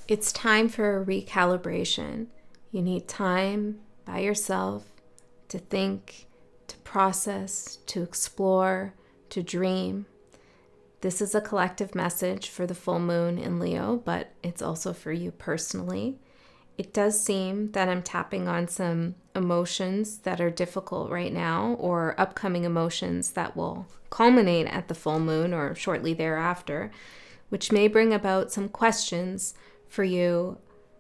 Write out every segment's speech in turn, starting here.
It's time for a recalibration. You need time by yourself to think, to process, to explore, to dream. This is a collective message for the full moon in Leo, but it's also for you personally. It does seem that I'm tapping on some emotions that are difficult right now, or upcoming emotions that will culminate at the full moon or shortly thereafter, which may bring about some questions for you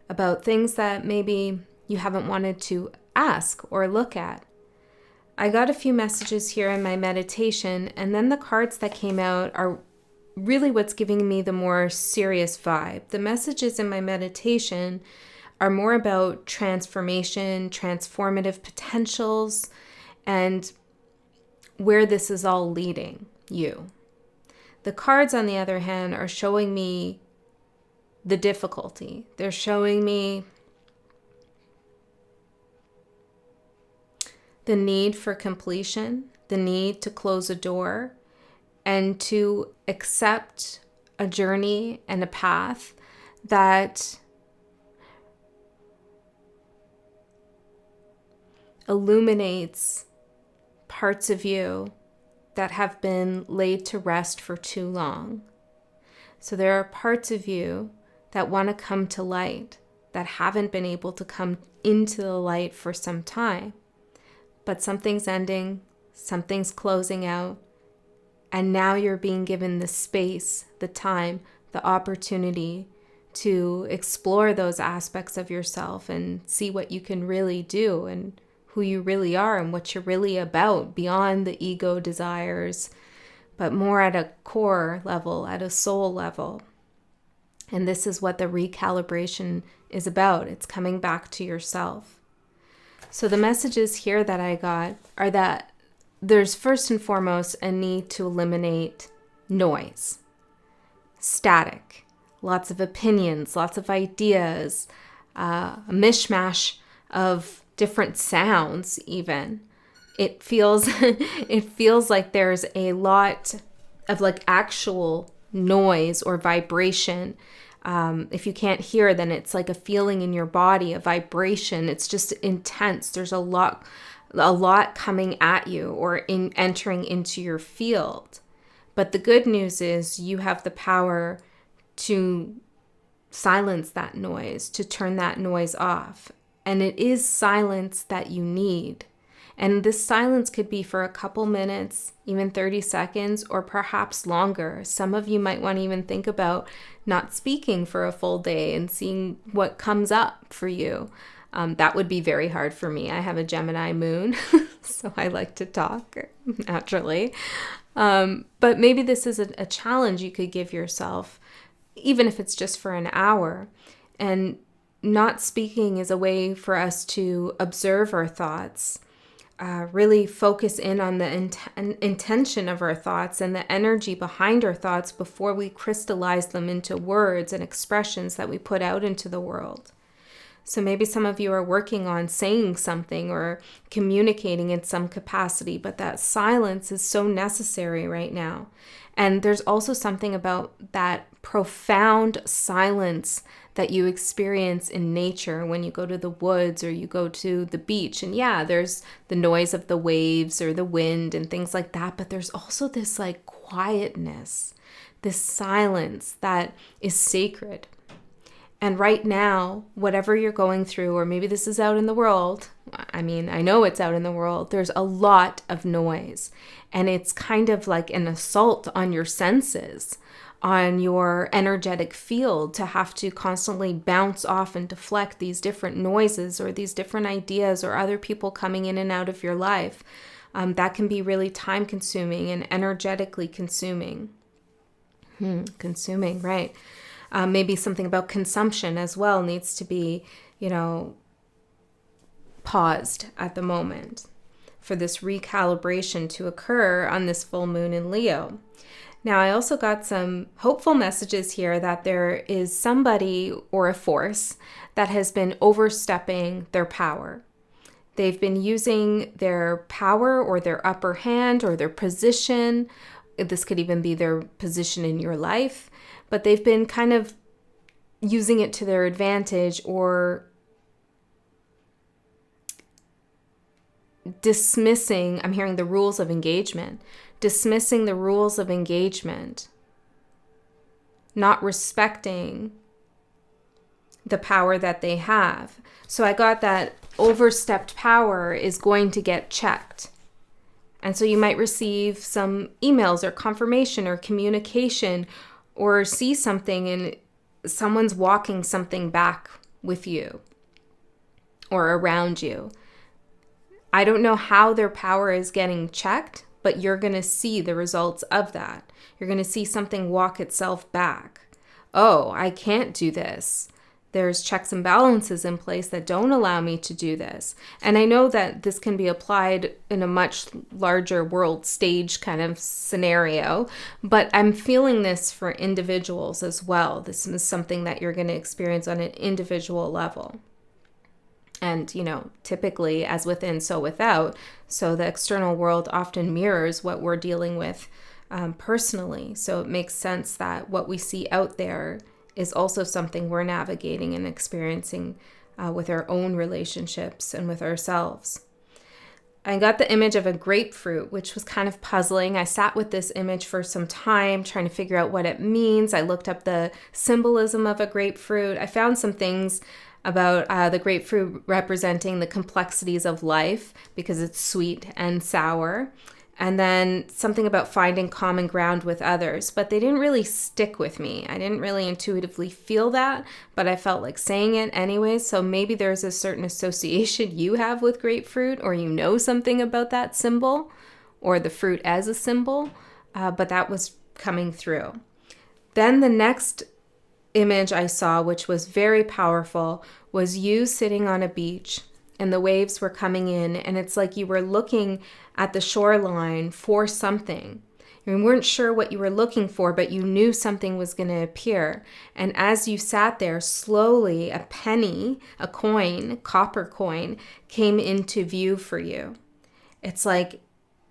about things that maybe you haven't wanted to ask or look at. I got a few messages here in my meditation, and then the cards that came out are really what's giving me the more serious vibe. The messages in my meditation are more about transformation, transformative potentials, and where this is all leading you. The cards, on the other hand, are showing me the difficulty. They're showing me the need for completion, the need to close a door, and to accept a journey and a path that illuminates parts of you that have been laid to rest for too long. So there are parts of you that want to come to light that haven't been able to come into the light for some time. But something's ending, something's closing out, and now you're being given the space, the time, the opportunity to explore those aspects of yourself and see what you can really do and who you really are and what you're really about beyond the ego desires, but more at a core level, at a soul level. And this is what the recalibration is about. It's coming back to yourself. So the messages here that I got are that there's first and foremost a need to eliminate noise, static, lots of opinions, lots of ideas, a mishmash of different sounds even. It feels like there's a lot of like actual noise or vibration. If you can't hear, then it's like a feeling in your body, a vibration. It's just intense. There's a lot coming at you or entering into your field. But the good news is you have the power to silence that noise, to turn that noise off. And it is silence that you need. And this silence could be for a couple minutes, even 30 seconds, or perhaps longer. Some of you might want to even think about not speaking for a full day and seeing what comes up for you. That would be very hard for me. I have a Gemini moon, so I like to talk naturally. But maybe this is a challenge you could give yourself, even if it's just for an hour. And not speaking is a way for us to observe our thoughts, really focus in on the intention of our thoughts and the energy behind our thoughts before we crystallize them into words and expressions that we put out into the world. So maybe some of you are working on saying something or communicating in some capacity, but that silence is so necessary right now. And there's also something about that profound silence that you experience in nature when you go to the woods or you go to the beach. And yeah, there's the noise of the waves or the wind and things like that, but there's also this like quietness, this silence that is sacred. And right now, whatever you're going through, or maybe this is out in the world, I mean, I know it's out in the world, there's a lot of noise. And it's kind of like an assault on your senses, on your energetic field, to have to constantly bounce off and deflect these different noises or these different ideas or other people coming in and out of your life. That can be really time consuming and energetically consuming. Consuming, right. Maybe something about consumption as well needs to be, paused at the moment for this recalibration to occur on this full moon in Leo. Now, I also got some hopeful messages here that there is somebody or a force that has been overstepping their power. They've been using their power or their upper hand or their position. This could even be their position in your life, but they've been kind of using it to their advantage or dismissing, I'm hearing the rules of engagement, dismissing the rules of engagement, not respecting the power that they have. So I got that overstepped power is going to get checked. And so you might receive some emails or confirmation or communication or see something and someone's walking something back with you or around you. I don't know how their power is getting checked, but you're going to see the results of that. You're going to see something walk itself back. Oh, I can't do this. There's checks and balances in place that don't allow me to do this. And I know that this can be applied in a much larger world stage kind of scenario, but I'm feeling this for individuals as well. This is something that you're going to experience on an individual level. And, typically as within, so without. So the external world often mirrors what we're dealing with personally. So it makes sense that what we see out there is also something we're navigating and experiencing with our own relationships and with ourselves. I got the image of a grapefruit, which was kind of puzzling. I sat with this image for some time, trying to figure out what it means. I looked up the symbolism of a grapefruit. I found some things about the grapefruit representing the complexities of life because it's sweet and sour. And then something about finding common ground with others, but they didn't really stick with me. I didn't really intuitively feel that, but I felt like saying it anyways. So maybe there's a certain association you have with grapefruit, or you know something about that symbol or the fruit as a symbol, but that was coming through. Then the next image I saw, which was very powerful, was you sitting on a beach and the waves were coming in, and it's like you were looking at the shoreline for something. You weren't sure what you were looking for, but you knew something was going to appear. And as you sat there, slowly a penny, a coin, copper coin, came into view for you. It's like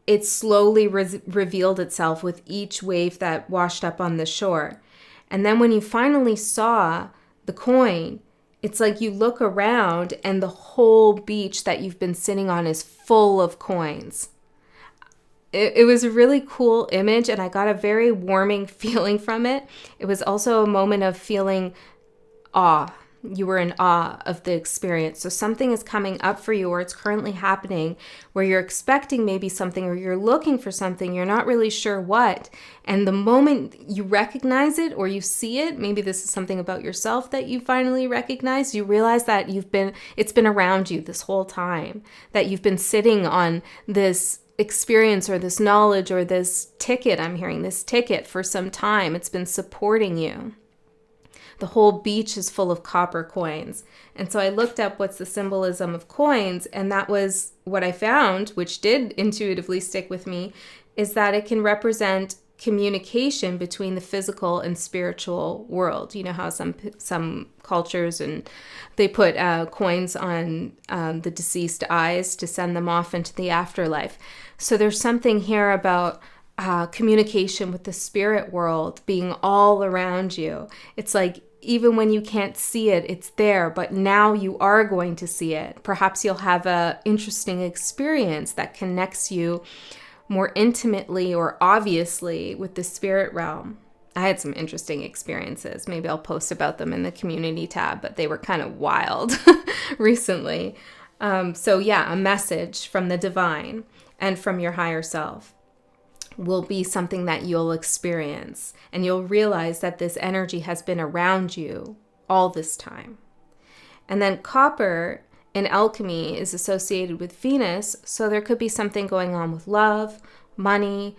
it slowly revealed itself with each wave that washed up on the shore. And then when you finally saw the coin, it's like you look around and the whole beach that you've been sitting on is full of coins. It was a really cool image, and I got a very warming feeling from it. It was also a moment of feeling awe. You were in awe of the experience. So something is coming up for you, or it's currently happening, where you're expecting maybe something, or you're looking for something, you're not really sure what. And the moment you recognize it or you see it, maybe this is something about yourself that you finally recognize, you realize that it's been around you this whole time, that you've been sitting on this experience or this knowledge or this ticket, I'm hearing this ticket for some time. It's been supporting you. The whole beach is full of copper coins. And so I looked up what's the symbolism of coins, and that was what I found, which did intuitively stick with me, is that it can represent communication between the physical and spiritual world. You know how some cultures and they put coins on the deceased eyes to send them off into the afterlife. So there's something here about communication with the spirit world being all around you. It's like even when you can't see it, it's there, but now you are going to see it. Perhaps you'll have an interesting experience that connects you more intimately or obviously with the spirit realm. I had some interesting experiences. Maybe I'll post about them in the community tab, but they were kind of wild recently. So yeah, a message from the divine and from your higher self will be something that you'll experience, and you'll realize that this energy has been around you all this time. And then copper in alchemy is associated with Venus, so there could be something going on with love, money,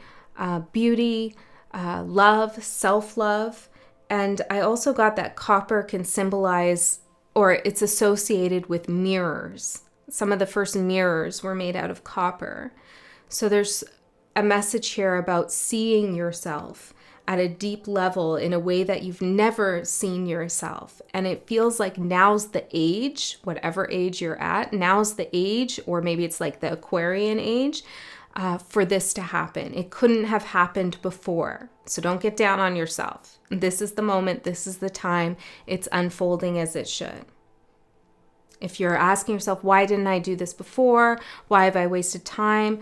beauty, love, self-love. And I also got that copper can symbolize, or it's associated with mirrors. Some of the first mirrors were made out of copper. So there's a message here about seeing yourself at a deep level in a way that you've never seen yourself. And it feels like now's the age, whatever age you're at, now's the age, or maybe it's like the Aquarian age, for this to happen. It couldn't have happened before. So don't get down on yourself. This is the moment. This is the time. It's unfolding as it should. If you're asking yourself, why didn't I do this before? Why have I wasted time?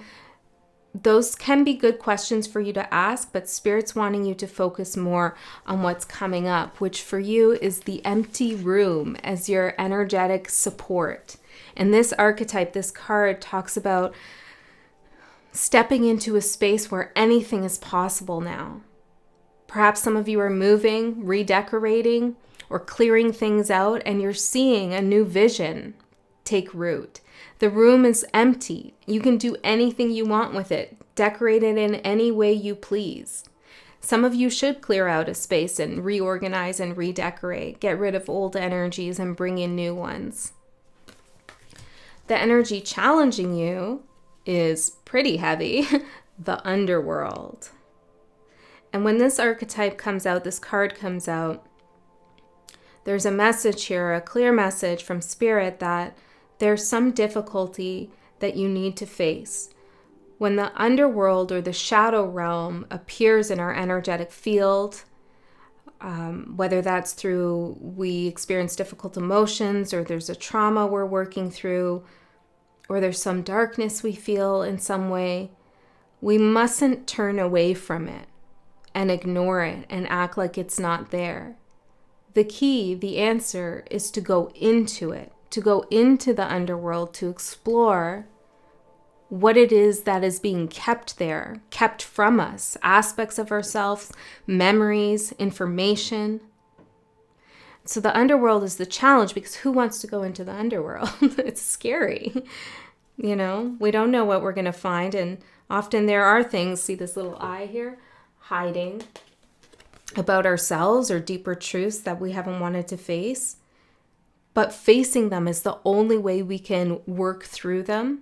Those can be good questions for you to ask, but Spirit's wanting you to focus more on what's coming up, which for you is the empty room as your energetic support. And this archetype, this card, talks about stepping into a space where anything is possible now. Perhaps some of you are moving, redecorating, or clearing things out, and you're seeing a new vision take root. The room is empty. You can do anything you want with it. Decorate it in any way you please. Some of you should clear out a space and reorganize and redecorate. Get rid of old energies and bring in new ones. The energy challenging you is pretty heavy, the underworld. And when this archetype comes out, this card comes out, there's a message here, a clear message from Spirit that there's some difficulty that you need to face. When the underworld or the shadow realm appears in our energetic field, whether that's through we experience difficult emotions, or there's a trauma we're working through, or there's some darkness we feel in some way, we mustn't turn away from it and ignore it and act like it's not there. The key, the answer, is to go into it, to go into the underworld, to explore what it is that is being kept there, kept from us, aspects of ourselves, memories, information. So the underworld is the challenge, because who wants to go into the underworld? It's scary. You know, we don't know what we're going to find. And often there are things, see this little eye here, hiding about ourselves or deeper truths that we haven't wanted to face. But facing them is the only way we can work through them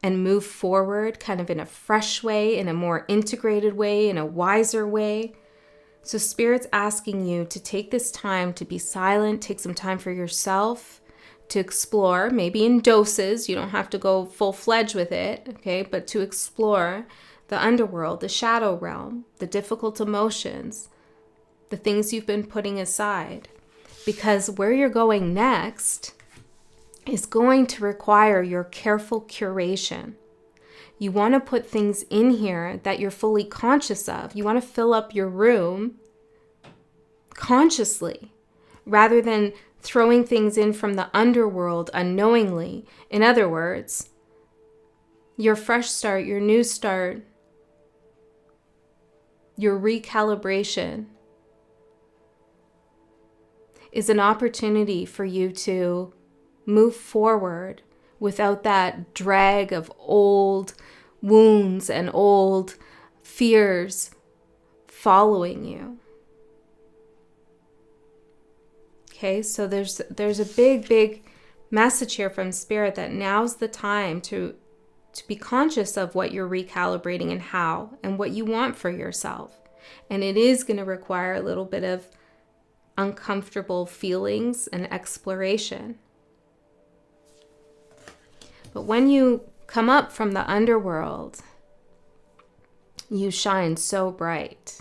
and move forward kind of in a fresh way, in a more integrated way, in a wiser way. So Spirit's asking you to take this time to be silent, take some time for yourself, to explore, maybe in doses. You don't have to go full-fledged with it, okay? But to explore the underworld, the shadow realm, the difficult emotions, the things you've been putting aside. Because where you're going next is going to require your careful curation. You want to put things in here that you're fully conscious of. You want to fill up your room consciously rather than throwing things in from the underworld unknowingly. In other words, your fresh start, your new start, your recalibration is an opportunity for you to move forward without that drag of old wounds and old fears following you. Okay, so there's a big message here from Spirit that now's the time to be conscious of what you're recalibrating and how and what you want for yourself. And it is going to require a little bit of uncomfortable feelings and exploration. But when you come up from the underworld, you shine so bright.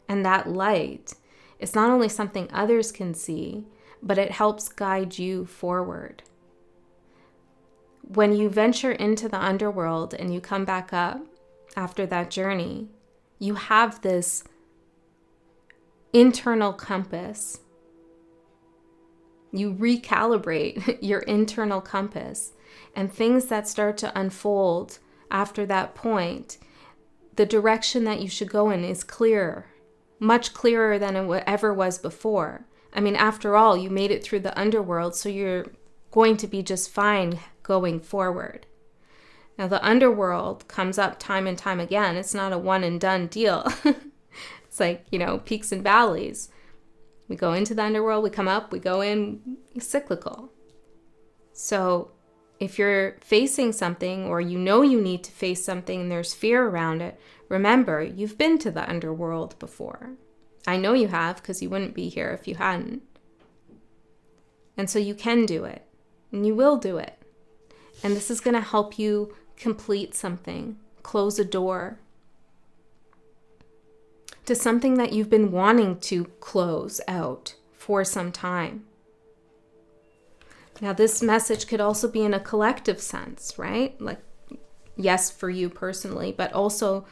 And that light is not only something others can see, but it helps guide you forward. When you venture into the underworld and you come back up after that journey, you have this internal compass. You recalibrate your internal compass, and things that start to unfold after that point, the direction that you should go in is clearer, much clearer than it ever was before. I mean, after all, you made it through the underworld, so you're going to be just fine going forward. Now, the underworld comes up time and time again. It's not a one and done deal. It's like, peaks and valleys. We go into the underworld, we come up, we go in, it's cyclical. So if you're facing something, or you need to face something and there's fear around it, remember, you've been to the underworld before. I know you have, because you wouldn't be here if you hadn't. And so you can do it, and you will do it. And this is going to help you complete something, close a door to something that you've been wanting to close out for some time. Now, this message could also be in a collective sense, right? Like, yes, for you personally, but also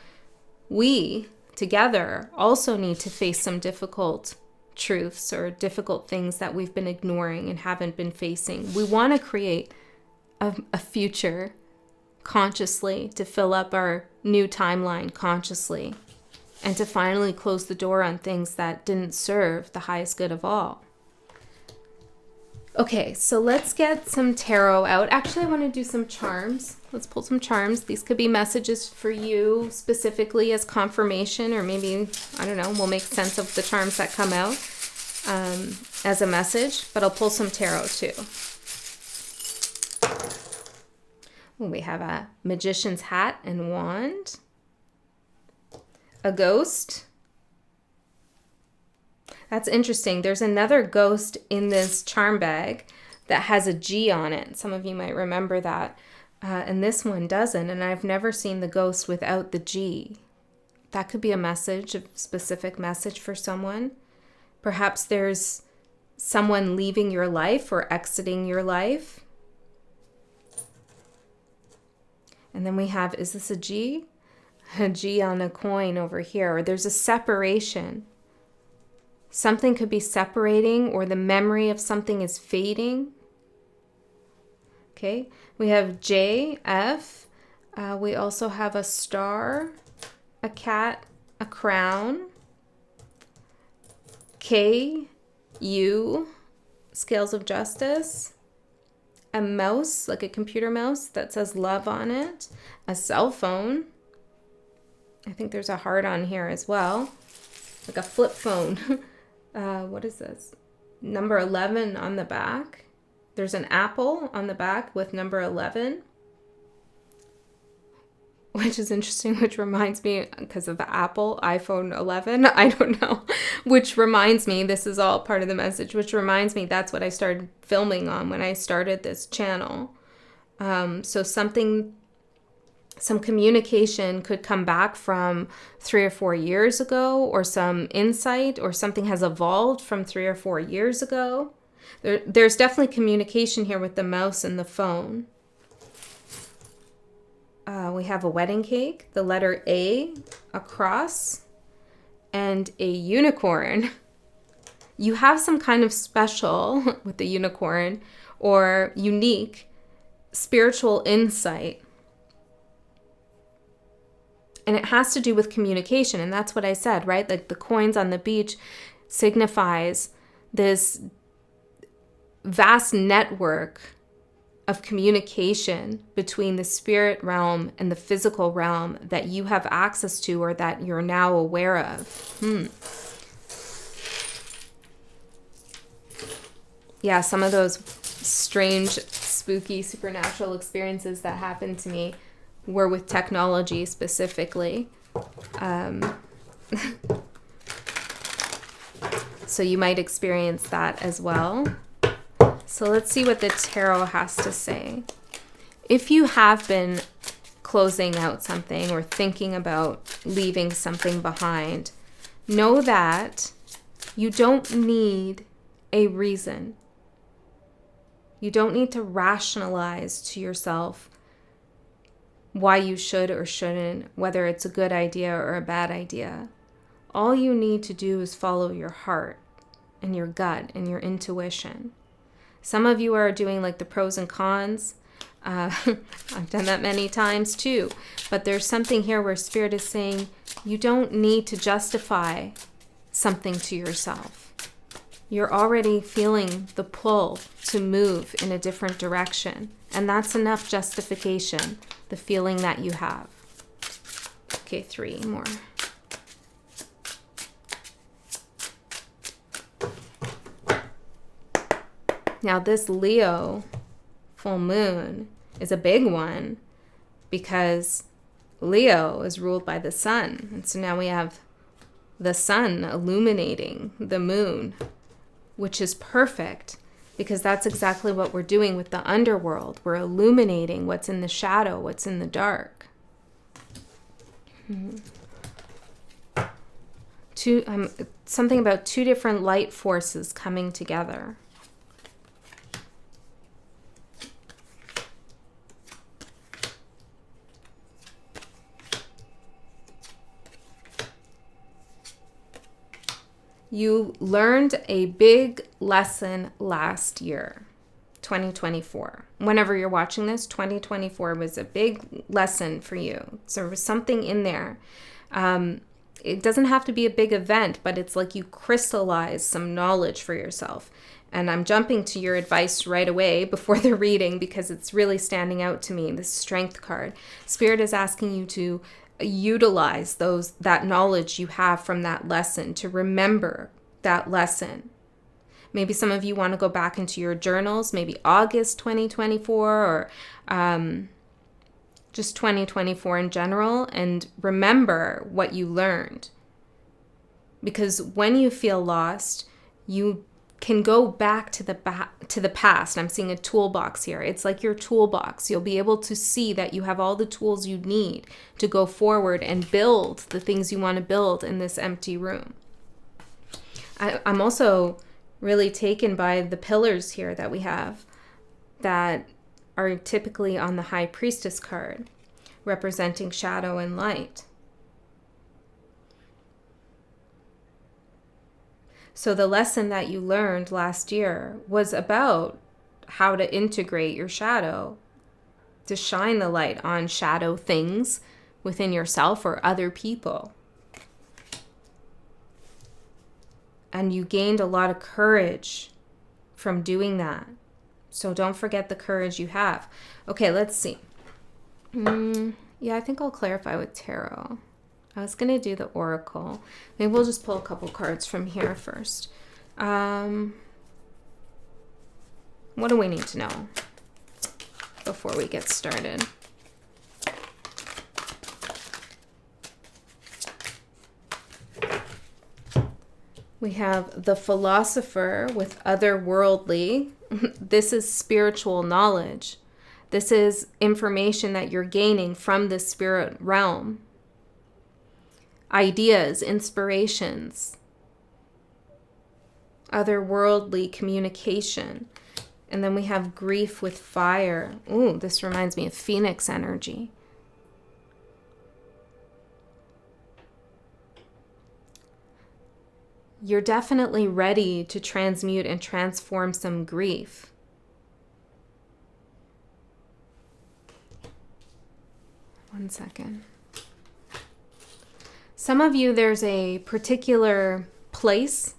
we together also need to face some difficult truths or difficult things that we've been ignoring and haven't been facing. We want to create a future consciously, to fill up our new timeline consciously, and to finally close the door on things that didn't serve the highest good of all. Okay, so let's get some tarot out. Actually, I want to do some charms. Let's pull some charms. These could be messages for you specifically as confirmation, or maybe, I don't know, we'll make sense of the charms that come out as a message, but I'll pull some tarot too. We have a magician's hat and wand, a ghost. That's interesting. There's another ghost in this charm bag that has a G on it. Some of you might remember that. And this one doesn't. And I've never seen the ghost without the G. That could be a message, a specific message for someone. Perhaps there's someone leaving your life or exiting your life. And then we have, is this a G? A G on a coin over here. Or there's a separation. Something could be separating, or the memory of something is fading. Okay, we have J, F. We also have a star, a cat, a crown. K, U, scales of justice. A mouse, like a computer mouse that says love on it. A cell phone. I think there's a heart on here as well. Like a flip phone. What is this? Number 11 on the back. There's an apple on the back with number 11. Which is interesting, which reminds me, because of the Apple iPhone 11, I don't know. Which reminds me, this is all part of the message, which reminds me that's what I started filming on when I started this channel. So some communication could come back from 3 or 4 years ago, or some insight, or something has evolved from 3 or 4 years ago. There's definitely communication here with the mouse and the phone. We have a wedding cake, the letter A, a cross, and a unicorn. You have some kind of special with the unicorn, or unique spiritual insight. And it has to do with communication. And that's what I said, right? Like the coins on the beach signifies this vast network of communication between the spirit realm and the physical realm that you have access to, or that you're now aware of. Yeah, some of those strange, spooky, supernatural experiences that happened to me were with technology specifically. So you might experience that as well. So let's see what the tarot has to say. If you have been closing out something or thinking about leaving something behind, know that you don't need a reason. You don't need to rationalize to yourself why you should or shouldn't, whether it's a good idea or a bad idea. All you need to do is follow your heart and your gut and your intuition. Some of you are doing like the pros and cons. I've done that many times too. But there's something here where Spirit is saying you don't need to justify something to yourself. You're already feeling the pull to move in a different direction. And that's enough justification, the feeling that you have. Okay, 3 more. Now this Leo full moon is a big one because Leo is ruled by the sun. And so now we have the sun illuminating the moon, which is perfect because that's exactly what we're doing with the underworld. We're illuminating what's in the shadow, what's in the dark. Something about two different light forces coming together. You learned a big lesson last year, 2024. Whenever you're watching this, 2024 was a big lesson for you. So there was something in there. It doesn't have to be a big event, but it's like you crystallize some knowledge for yourself. And I'm jumping to your advice right away before the reading because it's really standing out to me, this Strength card. Spirit is asking you to utilize that knowledge you have from that lesson, to remember that lesson. Maybe some of you want to go back into your journals, maybe August 2024 or just 2024 in general, and remember what you learned. Because when you feel lost, you can go back to the past. I'm seeing a toolbox here. It's like your toolbox. You'll be able to see that you have all the tools you need to go forward and build the things you want to build in this empty room. I'm also really taken by the pillars here that we have that are typically on the High Priestess card, representing shadow and light. So the lesson that you learned last year was about how to integrate your shadow, to shine the light on shadow things within yourself or other people. And you gained a lot of courage from doing that. So don't forget the courage you have. Okay, let's see. Yeah, I think I'll clarify with tarot. I was going to do the oracle. Maybe we'll just pull a couple cards from here first. What do we need to know before we get started? We have the philosopher with otherworldly. This is spiritual knowledge. This is information that you're gaining from the spirit realm. Ideas, inspirations, otherworldly communication. And then we have grief with fire. Ooh, this reminds me of Phoenix energy. You're definitely ready to transmute and transform some grief. One second. Some of you, there's a particular place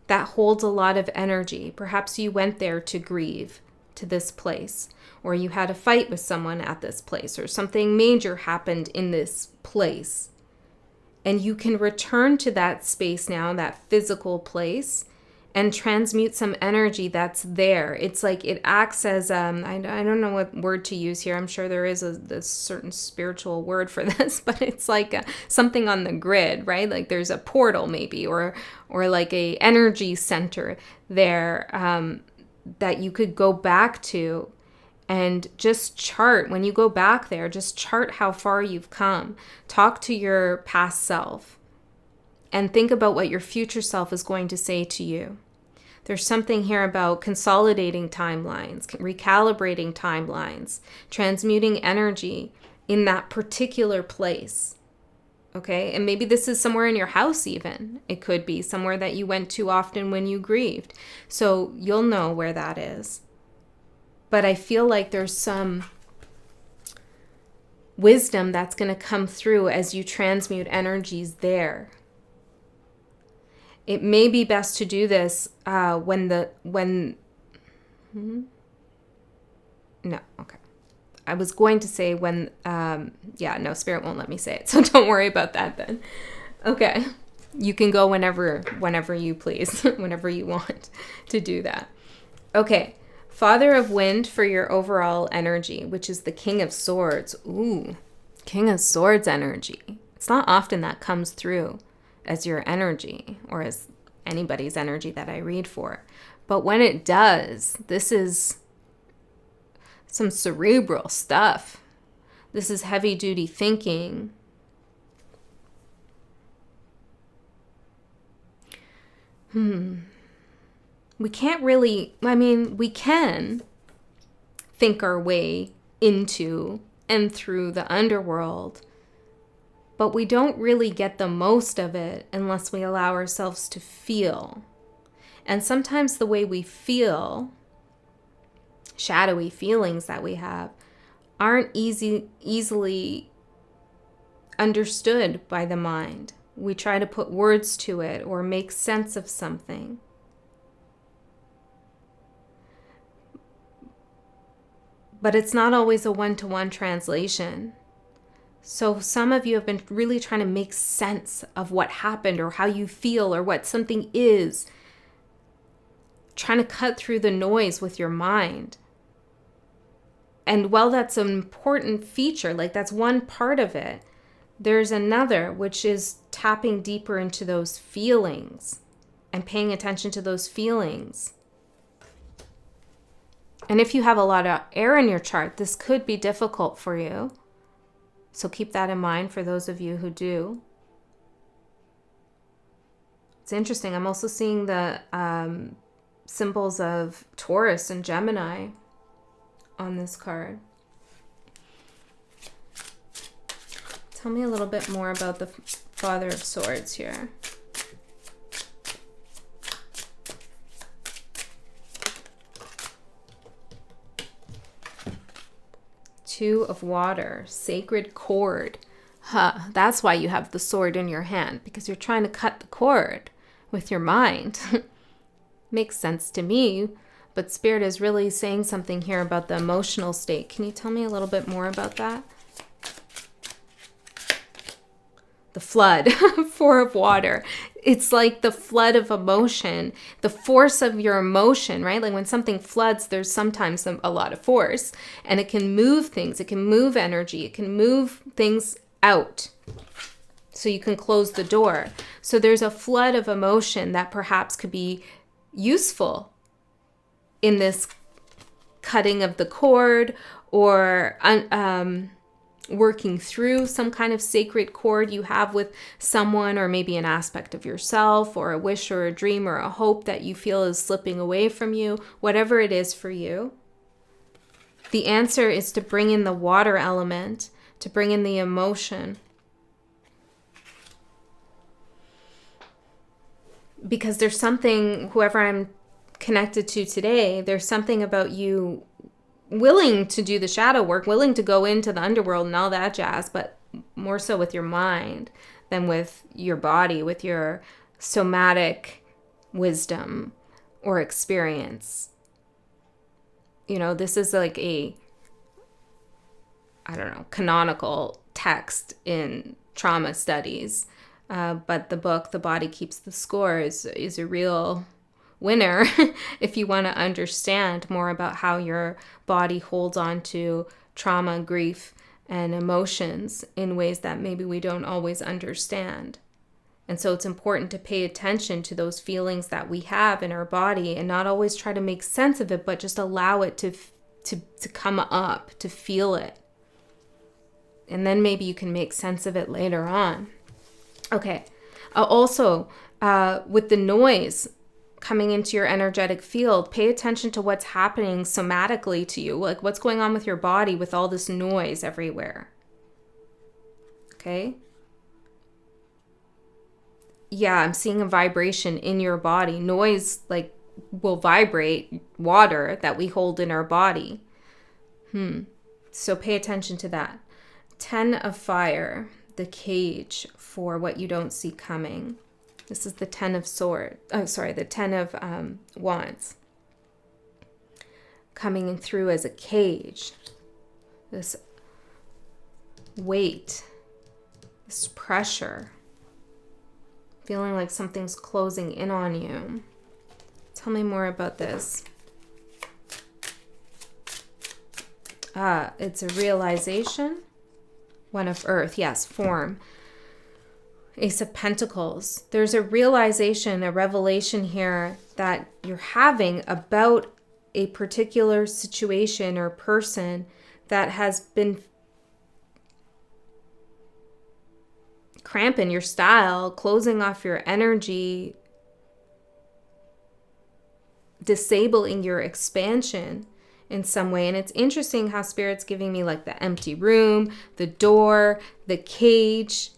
that holds a lot of energy. Perhaps you went there to grieve, to this place, or you had a fight with someone at this place, or something major happened in this place. And you can return to that space now, that physical place, and transmute some energy that's there. It's like it acts as, I don't know what word to use here. I'm sure there is a certain spiritual word for this, but it's like something on the grid, right? Like there's a portal maybe, or like a energy center there that you could go back to and just chart. When you go back there, just chart how far you've come. Talk to your past self and think about what your future self is going to say to you. There's something here about consolidating timelines, recalibrating timelines, transmuting energy in that particular place. Okay? And maybe this is somewhere in your house even. It could be somewhere that you went to often when you grieved. So you'll know where that is. But I feel like there's some wisdom that's going to come through as you transmute energies there. It may be best to do this no, okay. I was going to say when, no, Spirit won't let me say it, so don't worry about that then. Okay, you can go whenever you please, whenever you want to do that. Okay, Father of Wind for your overall energy, which is the King of Swords. Ooh, King of Swords energy. It's not often that comes through as your energy or as anybody's energy that I read for. But when it does, this is some cerebral stuff. This is heavy duty thinking. We can't really, we can think our way into and through the underworld, but we don't really get the most of it unless we allow ourselves to feel. And sometimes the way we feel, shadowy feelings that we have, aren't easily understood by the mind. We try to put words to it or make sense of something. But it's not always a one-to-one translation. So some of you have been really trying to make sense of what happened or how you feel or what something is, trying to cut through the noise with your mind. And while that's an important feature, like that's one part of it, there's another, which is tapping deeper into those feelings and paying attention to those feelings. And if you have a lot of air in your chart, this could be difficult for you. So keep that in mind for those of you who do. It's interesting. I'm also seeing the symbols of Taurus and Gemini on this card. Tell me a little bit more about the Father of Swords here. Two of Water, sacred cord. That's why you have the sword in your hand, because you're trying to cut the cord with your mind. Makes sense to me, but Spirit is really saying something here about the emotional state. Can you tell me a little bit more about that? The flood, Four of Water. It's like the flood of emotion, the force of your emotion, right? Like when something floods, there's sometimes a lot of force, and it can move things. It can move energy. It can move things out so you can close the door. So there's a flood of emotion that perhaps could be useful in this cutting of the cord or working through some kind of sacred cord you have with someone, or maybe an aspect of yourself, or a wish or a dream or a hope that you feel is slipping away from you, whatever it is for you. The answer is to bring in the water element, to bring in the emotion. Because there's something, whoever I'm connected to today, there's something about you willing to do the shadow work, willing to go into the underworld and all that jazz, but more so with your mind than with your body, with your somatic wisdom or experience. You know, this is like canonical text in trauma studies. But the book, The Body Keeps the Score, is a real winner if you want to understand more about how your body holds on to trauma, grief, and emotions in ways that maybe we don't always understand. And so it's important to pay attention to those feelings that we have in our body and not always try to make sense of it, but just allow it to come up, to feel it. And then maybe you can make sense of it later on. Okay. Also, with the noise coming into your energetic field, pay attention to what's happening somatically to you, like what's going on with your body with all this noise everywhere. Okay? Yeah, I'm seeing a vibration in your body. Noise, like, will vibrate water that we hold in our body. So pay attention to that. 10 of Fire, the cage for what you don't see coming. This is the 10 of the 10 of Wands. Coming through as a cage. This weight, this pressure. Feeling like something's closing in on you. Tell me more about this. It's a realization. One of Earth, yes, form. Ace of Pentacles. There's a realization, a revelation here that you're having about a particular situation or person that has been cramping your style, closing off your energy, disabling your expansion in some way. And it's interesting how Spirit's giving me like the empty room, the door, the cage.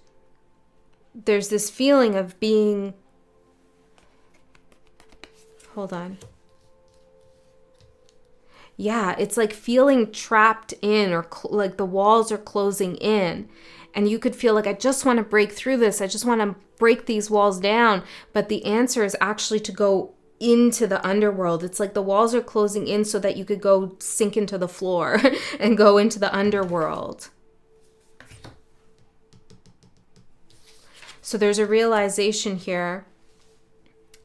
There's this feeling of being, hold on. Yeah, it's like feeling trapped in, or like the walls are closing in. And you could feel like, I just want to break through this. I just want to break these walls down. But the answer is actually to go into the underworld. It's like the walls are closing in so that you could go sink into the floor and go into the underworld. So there's a realization here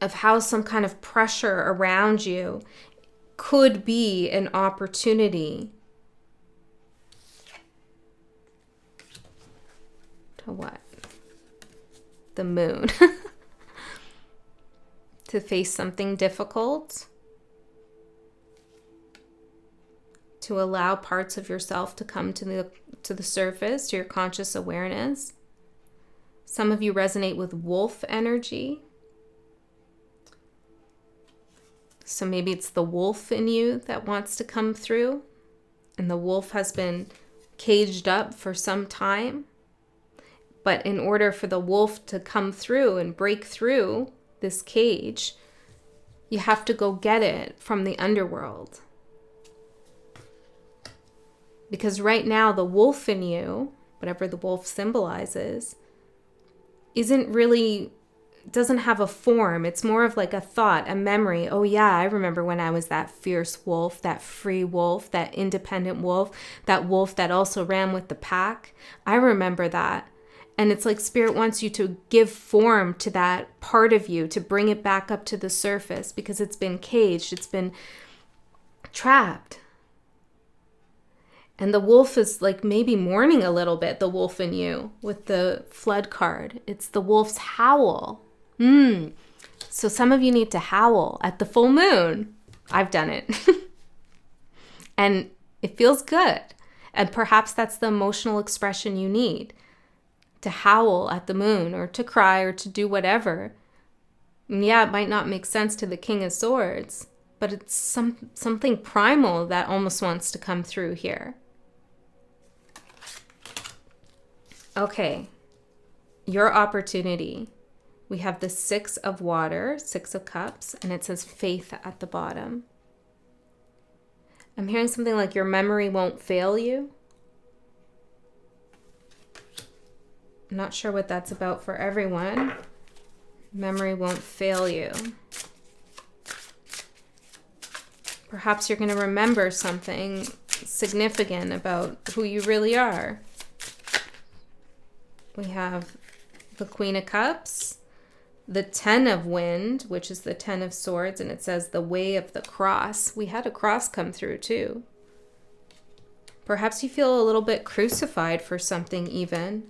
of how some kind of pressure around you could be an opportunity to what? The moon. To face something difficult. To allow parts of yourself to come to the surface, to your conscious awareness. Some of you resonate with wolf energy. So maybe it's the wolf in you that wants to come through, and the wolf has been caged up for some time. But in order for the wolf to come through and break through this cage, you have to go get it from the underworld. Because right now, the wolf in you, whatever the wolf symbolizes, doesn't have a form. It's more of like a thought, a memory. Oh yeah, I remember when I was that fierce wolf, that free wolf, that independent wolf that also ran with the pack. I remember that. And it's like Spirit wants you to give form to that part of you, to bring it back up to the surface, because it's been caged, it's been trapped. And the wolf is like maybe mourning a little bit, the wolf in you, with the flood card. It's the wolf's howl. So some of you need to howl at the full moon. I've done it. And it feels good. And perhaps that's the emotional expression you need. To howl at the moon, or to cry, or to do whatever. And yeah, it might not make sense to the King of Swords, but it's something primal that almost wants to come through here. Okay, your opportunity. We have the 6 of water, 6 of cups, and it says faith at the bottom. I'm hearing something like your memory won't fail you. I'm not sure what that's about for everyone. Memory won't fail you. Perhaps you're going to remember something significant about who you really are. We have the Queen of Cups, the 10 of Wind, which is the 10 of Swords, and it says the way of the cross. We had a cross come through too. Perhaps you feel a little bit crucified for something even.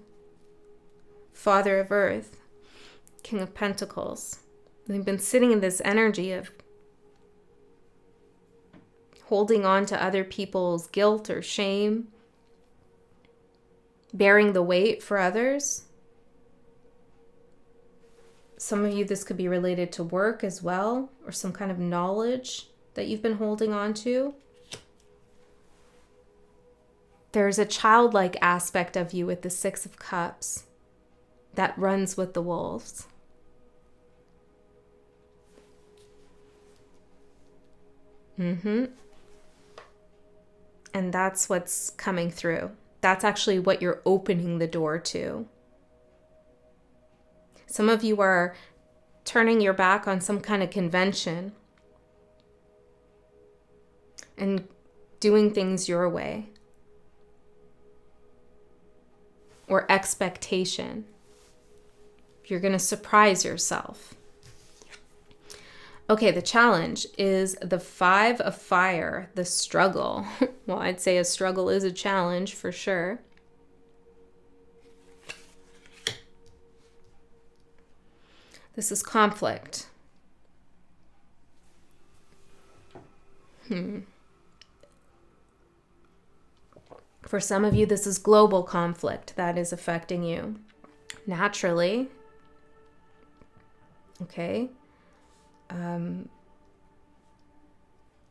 Father of Earth, King of Pentacles. We've been sitting in this energy of holding on to other people's guilt or shame, bearing the weight for others. Some of you, this could be related to work as well, or some kind of knowledge that you've been holding on to. There's a childlike aspect of you with the 6 of Cups that runs with the wolves. And that's what's coming through. That's actually what you're opening the door to. Some of you are turning your back on some kind of convention and doing things your way, or expectation. You're going to surprise yourself. Okay, the challenge is the 5 of Fire, the struggle. Well, I'd say a struggle is a challenge for sure. This is conflict. For some of you, this is global conflict that is affecting you naturally. Okay.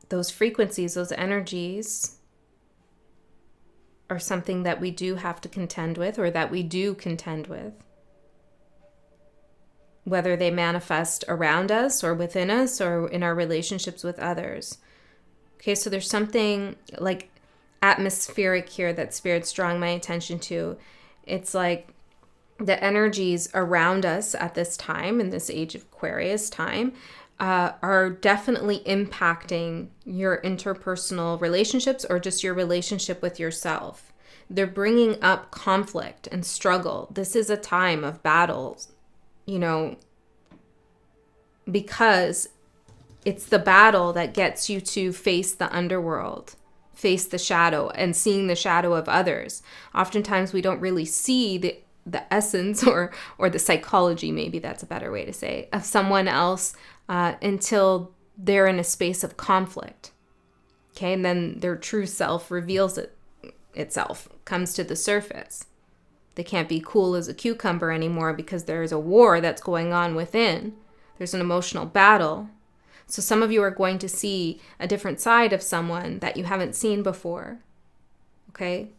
those frequencies, those energies are something that we do have to contend with, or that we do contend with, whether they manifest around us or within us or in our relationships with others. Okay, so there's something like atmospheric here that Spirit's drawing my attention to. It's like the energies around us at this time, in this age of Aquarius time, are definitely impacting your interpersonal relationships or just your relationship with yourself. They're bringing up conflict and struggle. This is a time of battles, you know, because it's the battle that gets you to face the underworld, face the shadow, and seeing the shadow of others. Oftentimes we don't really see the essence or the psychology, maybe that's a better way to say, of someone else until they're in a space of conflict. Okay, and then their true self reveals itself, comes to the surface. They can't be cool as a cucumber anymore because there's a war that's going on within. There's an emotional battle. So some of you are going to see a different side of someone that you haven't seen before. Okay?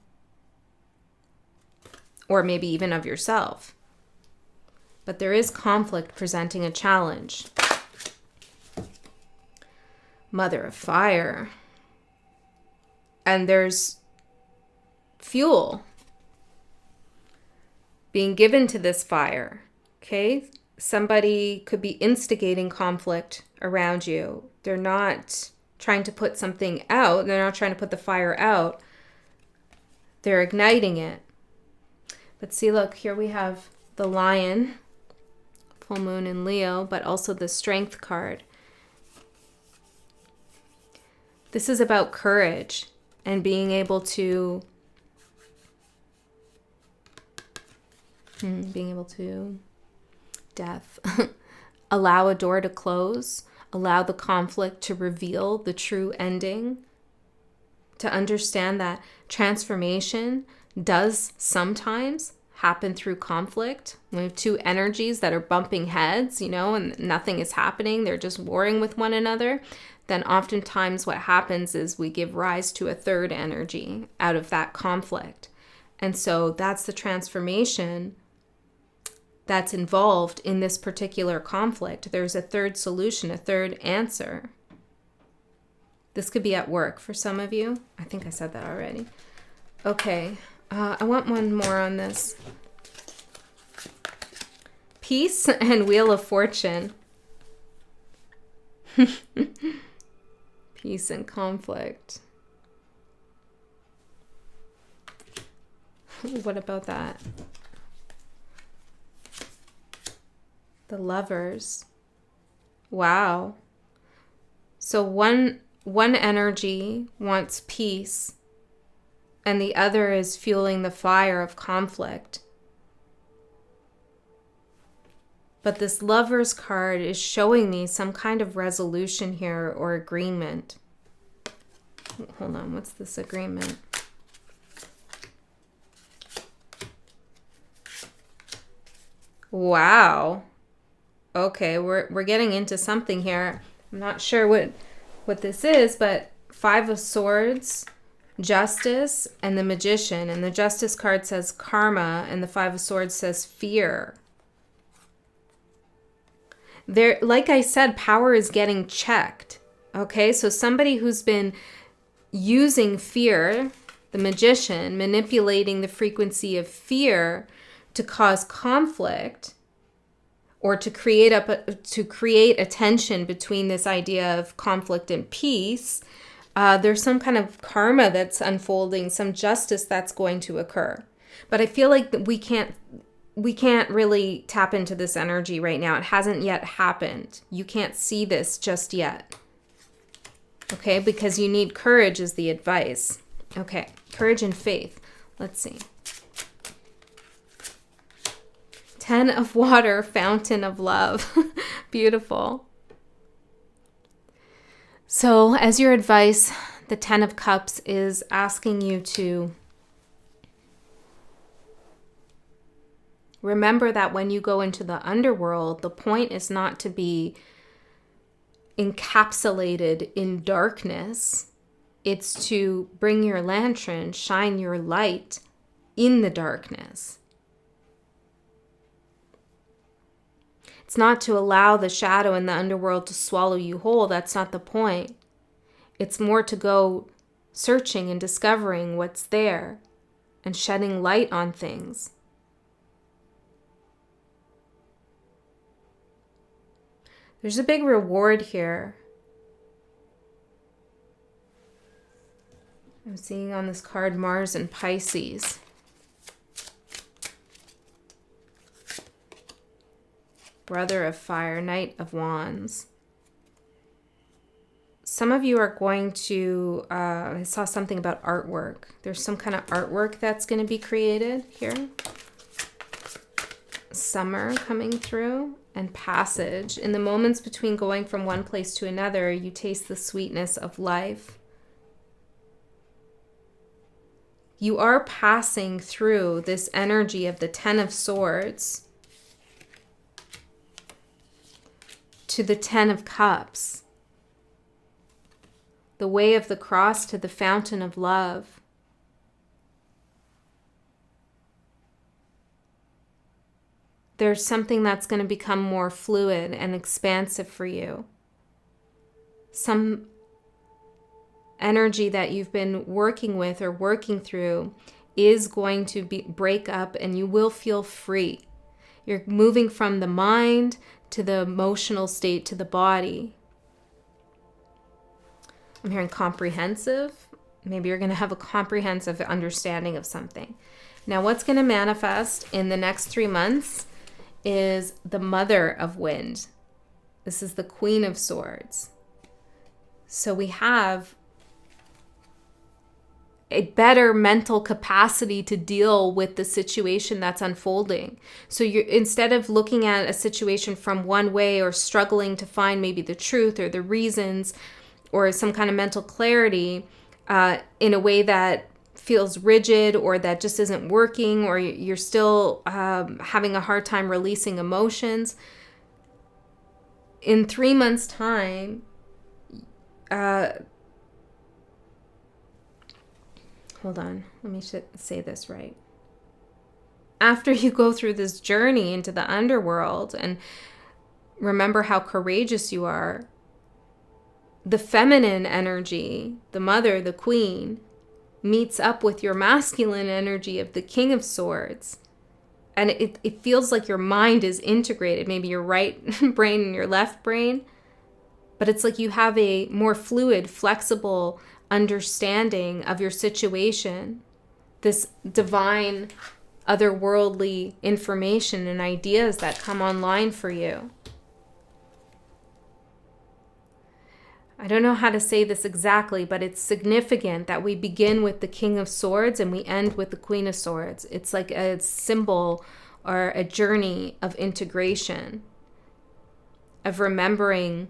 Or maybe even of yourself. But there is conflict presenting a challenge. Mother of Fire. And there's fuel being given to this fire. Okay? Somebody could be instigating conflict around you. They're not trying to put something out. They're not trying to put the fire out. They're igniting it. But see, look, here we have the Lion, full moon in Leo, but also the Strength card. This is about courage and being able to death. Allow a door to close, allow the conflict to reveal the true ending, to understand that transformation does sometimes happen through conflict. We have two energies that are bumping heads, you know, and nothing is happening. They're just warring with one another. Then oftentimes what happens is we give rise to a third energy out of that conflict. And so that's the transformation that's involved in this particular conflict. There's a third solution, a third answer. This could be at work for some of you. I think I said that already. Okay, I want one more on this. Peace and Wheel of Fortune. Peace and conflict. What about that? The Lovers. Wow. So one energy wants peace and the other is fueling the fire of conflict. But this Lovers card is showing me some kind of resolution here or agreement. Hold on, what's this agreement? Wow. Okay, we're getting into something here. I'm not sure what this is, but Five of Swords, Justice, and the Magician. And the Justice card says karma, and the Five of Swords says fear. There, like I said, power is getting checked. Okay, so somebody who's been using fear, the Magician, manipulating the frequency of fear to cause conflict, or to create a tension between this idea of conflict and peace, there's some kind of karma that's unfolding, some justice that's going to occur. But I feel like we can't really tap into this energy right now. It hasn't yet happened. You can't see this just yet. Okay, because you need courage is the advice. Okay, courage and faith. Let's see. 10 of Water, Fountain of Love. Beautiful. So as your advice, the 10 of Cups is asking you to remember that when you go into the underworld, the point is not to be encapsulated in darkness. It's to bring your lantern, shine your light in the darkness. It's not to allow the shadow and the underworld to swallow you whole. That's not the point. It's more to go searching and discovering what's there and shedding light on things. There's a big reward here. I'm seeing on this card Mars and Pisces. Brother of Fire, Knight of Wands. Some of you are going to, I saw something about artwork. There's some kind of artwork that's going to be created here. Summer coming through and passage. In the moments between going from one place to another, you taste the sweetness of life. You are passing through this energy of the Ten of Swords to the Ten of Cups. The way of the cross to the fountain of love. There's something that's going to become more fluid and expansive for you. Some energy that you've been working with or working through is going to break up, and you will feel free. You're moving from the mind to the emotional state to the body. I'm hearing comprehensive. Maybe you're going to have a comprehensive understanding of something. Now, what's going to manifest in the next 3 months is the Mother of Wind. This is the Queen of Swords. So we have a better mental capacity to deal with the situation that's unfolding. So you're, instead of looking at a situation from one way or struggling to find maybe the truth or the reasons or some kind of mental clarity in a way that feels rigid or that just isn't working, or you're still having a hard time releasing emotions, in 3 months' time, hold on, let me say this right. After you go through this journey into the underworld and remember how courageous you are, the feminine energy, the mother, the queen, meets up with your masculine energy of the King of Swords. And it feels like your mind is integrated, maybe your right brain and your left brain. But it's like you have a more fluid, flexible understanding of your situation. This divine, otherworldly information and ideas that come online for you. I don't know how to say this exactly, but it's significant that we begin with the King of Swords and we end with the Queen of Swords. It's like a symbol or a journey of integration, of remembering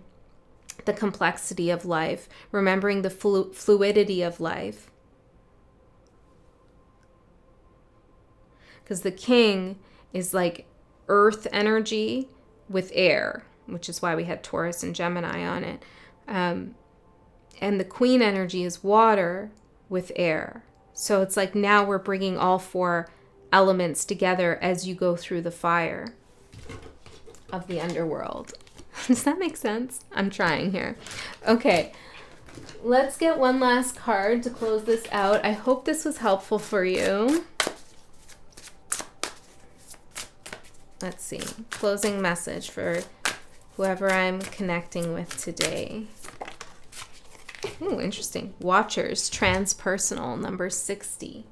the complexity of life, remembering the fluidity of life. Because the King is like earth energy with air, which is why we had Taurus and Gemini on it. And the Queen energy is water with air. So it's like now we're bringing all 4 elements together as you go through the fire of the underworld. Does that make sense? I'm trying here. Okay, let's get one last card to close this out. I hope this was helpful for you. Let's see. Closing message for whoever I'm connecting with today. Ooh, interesting. Watchers, transpersonal, number 60.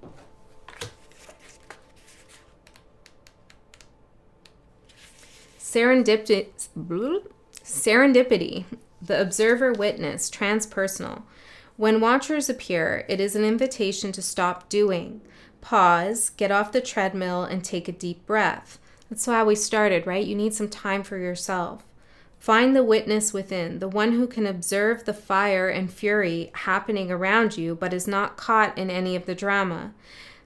Serendipity, the observer witness, transpersonal. When watchers appear, it is an invitation to stop doing. Pause, get off the treadmill, and take a deep breath. That's how we started, right? You need some time for yourself. Find the witness within, the one who can observe the fire and fury happening around you, but is not caught in any of the drama.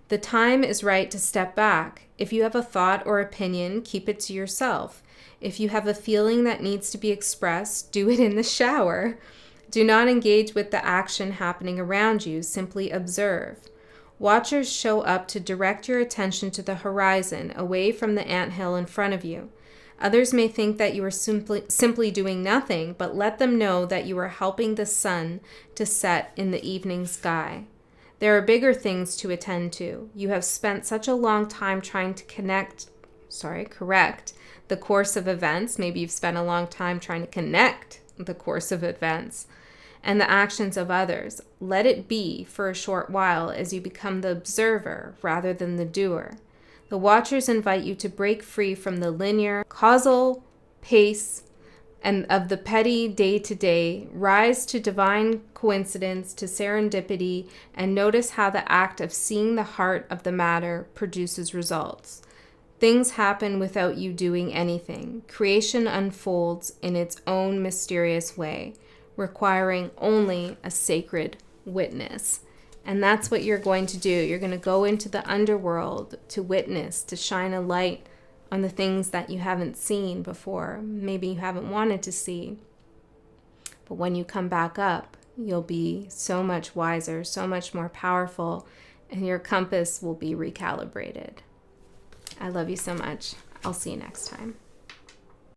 The time is right to step back. If you have a thought or opinion, keep it to yourself. If you have a feeling that needs to be expressed, do it in the shower. Do not engage with the action happening around you. Simply observe. Watchers show up to direct your attention to the horizon, away from the anthill in front of you. Others may think that you are simply doing nothing, but let them know that you are helping the sun to set in the evening sky. There are bigger things to attend to. You have spent such a long time trying to correct the course of events. Maybe you've spent a long time trying to connect the course of events and the actions of others. Let it be for a short while as you become the observer rather than the doer. The watchers invite you to break free from the linear, causal pace and of the petty day-to-day, rise to divine coincidence, to serendipity, and notice how the act of seeing the heart of the matter produces results. Things happen without you doing anything. Creation unfolds in its own mysterious way, requiring only a sacred witness. And that's what you're going to do. You're going to go into the underworld to witness, to shine a light on the things that you haven't seen before, maybe you haven't wanted to see. But when you come back up, you'll be so much wiser, so much more powerful, and your compass will be recalibrated. I love you so much. I'll see you next time.